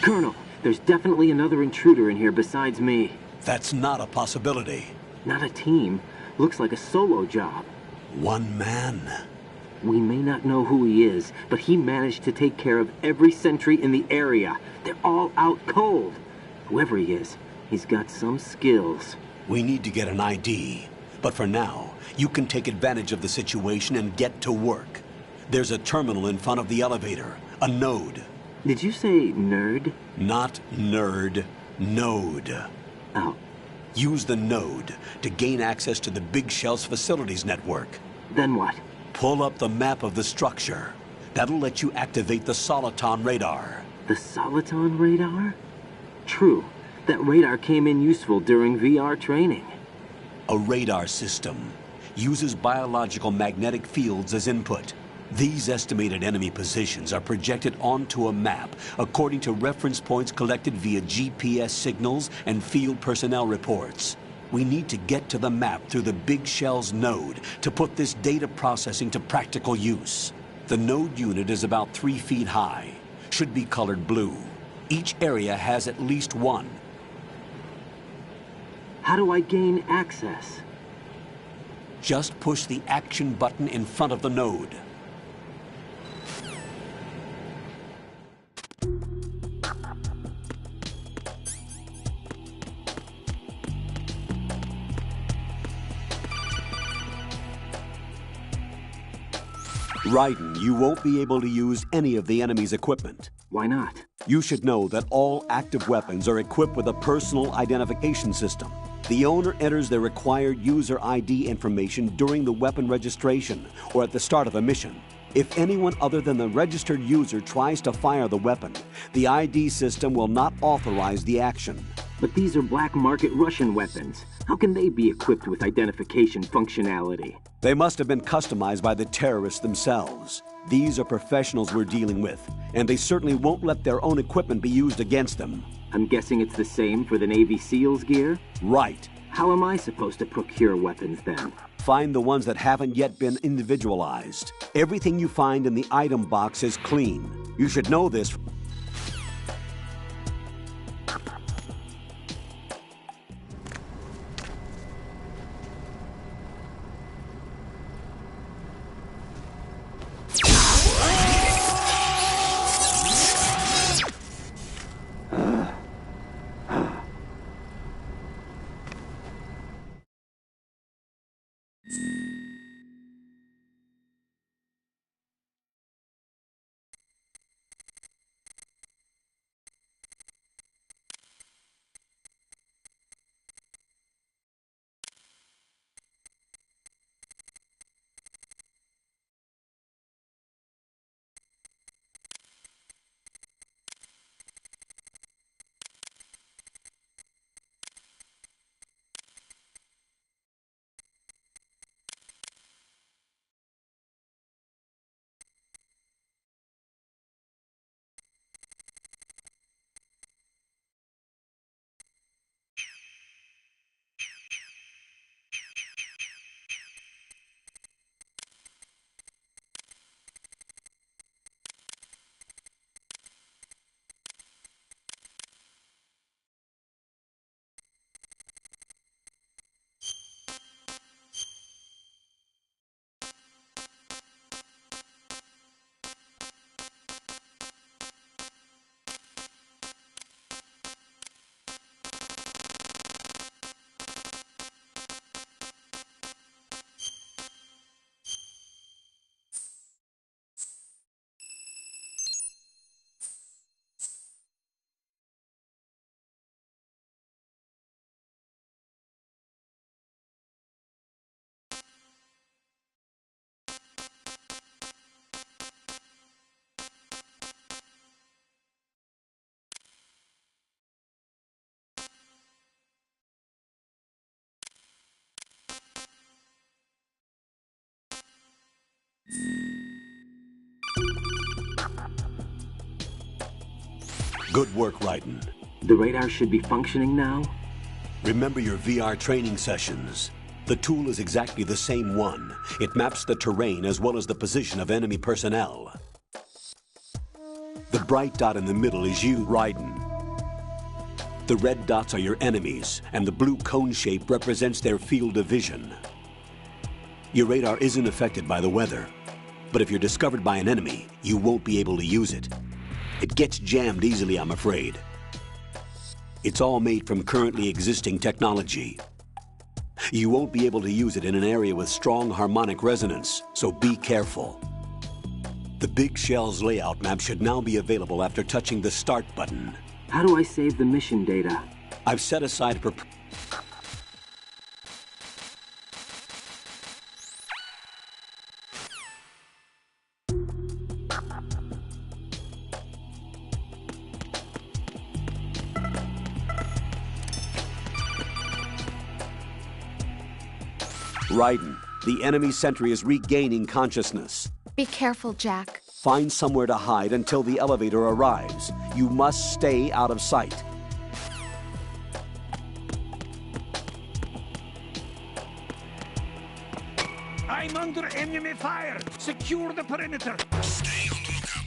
Colonel, there's definitely another intruder in here besides me. That's not a possibility. Not a team. Looks like a solo job. One man. We may not know who he is, but he managed to take care of every sentry in the area. They're all out cold. Whoever he is, he's got some skills. We need to get an ID. But for now, you can take advantage of the situation and get to work. There's a terminal in front of the elevator. A node. Did you say nerd? Not nerd. Node. Oh. Use the node to gain access to the Big Shell's facilities network. Then what? Pull up the map of the structure. That'll let you activate the Soliton radar. The Soliton radar? True. That radar came in useful during VR training. A radar system uses biological magnetic fields as input. These estimated enemy positions are projected onto a map according to reference points collected via GPS signals and field personnel reports. We need to get to the map through the Big Shell's node to put this data processing to practical use. The node unit is about 3 feet high, should be colored blue. Each area has at least one. How do I gain access? Just push the action button in front of the node. Raiden, you won't be able to use any of the enemy's equipment. Why not? You should know that all active weapons are equipped with a personal identification system. The owner enters their required user ID information during the weapon registration or at the start of a mission. If anyone other than the registered user tries to fire the weapon, the ID system will not authorize the action. But these are black market Russian weapons. How can they be equipped with identification functionality? They must have been customized by the terrorists themselves. These are professionals we're dealing with, and they certainly won't let their own equipment be used against them. I'm guessing it's the same for the Navy SEALs gear? Right. How am I supposed to procure weapons then? Find the ones that haven't yet been individualized. Everything you find in the item box is clean. You should know this. Good work, Raiden. The radar should be functioning now? Remember your VR training sessions. The tool is exactly the same one. It maps the terrain as well as the position of enemy personnel. The bright dot in the middle is you, Raiden. The red dots are your enemies, and the blue cone shape represents their field of vision. Your radar isn't affected by the weather, but if you're discovered by an enemy, you won't be able to use it. It gets jammed easily, I'm afraid. It's all made from currently existing technology. You won't be able to use it in an area with strong harmonic resonance, so be careful. The Big Shell's layout map should now be available after touching the Start button. How do I save the mission data? I've set aside for... Raiden, the enemy sentry is regaining consciousness. Be careful, Jack. Find somewhere to hide until the elevator arrives. You must stay out of sight. I'm under enemy fire. Secure the perimeter. Stay on the lookout.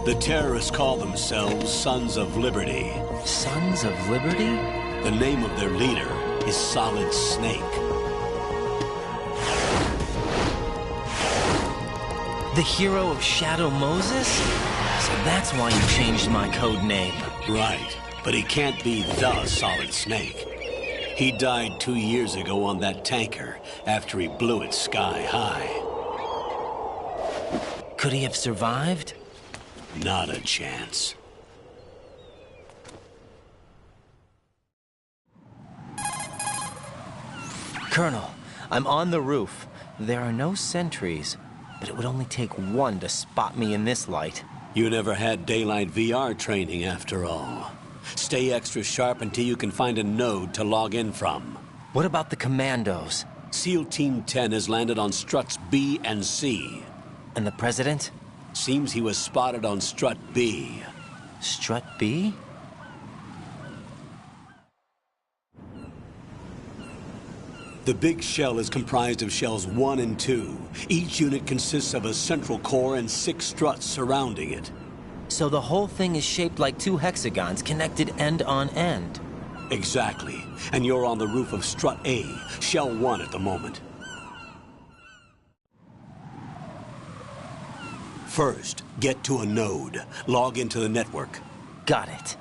The terrorists call themselves Sons of Liberty. Sons of Liberty? The name of their leader is Solid Snake. The hero of Shadow Moses? So that's why you changed my code name. Right, but he can't be the Solid Snake. He died 2 years ago on that tanker after he blew it sky high. Could he have survived? Not a chance. Colonel, I'm on the roof. There are no sentries, but it would only take one to spot me in this light. You never had daylight VR training after all. Stay extra sharp until you can find a node to log in from. What about the commandos? SEAL Team 10 has landed on struts B and C. And the president? Seems he was spotted on strut B. Strut B? The big shell is comprised of shells 1 and 2. Each unit consists of a central core and 6 struts surrounding it. So the whole thing is shaped like 2 hexagons connected end on end. Exactly. And you're on the roof of strut A, shell 1 at the moment. First, get to a node. Log into the network. Got it.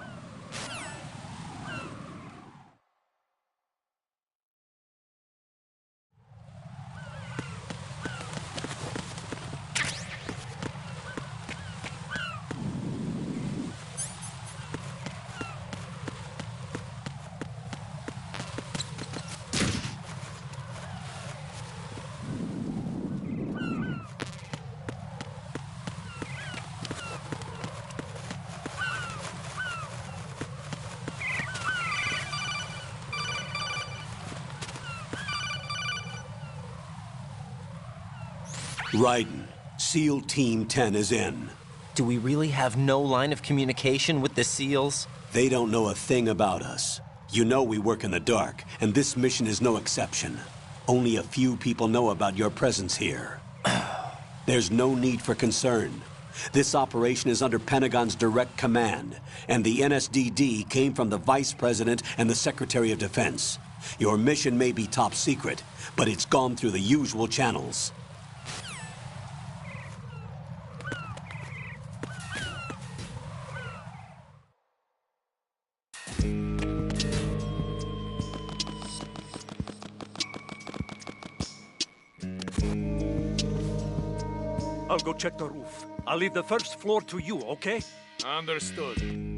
Raiden, SEAL Team 10 is in. Do we really have no line of communication with the SEALs? They don't know a thing about us. You know we work in the dark, and this mission is no exception. Only a few people know about your presence here. There's no need for concern. This operation is under Pentagon's direct command, and the NSDD came from the Vice President and the Secretary of Defense. Your mission may be top secret, but it's gone through the usual channels. I'll go check the roof. I'll leave the first floor to you, okay? Understood.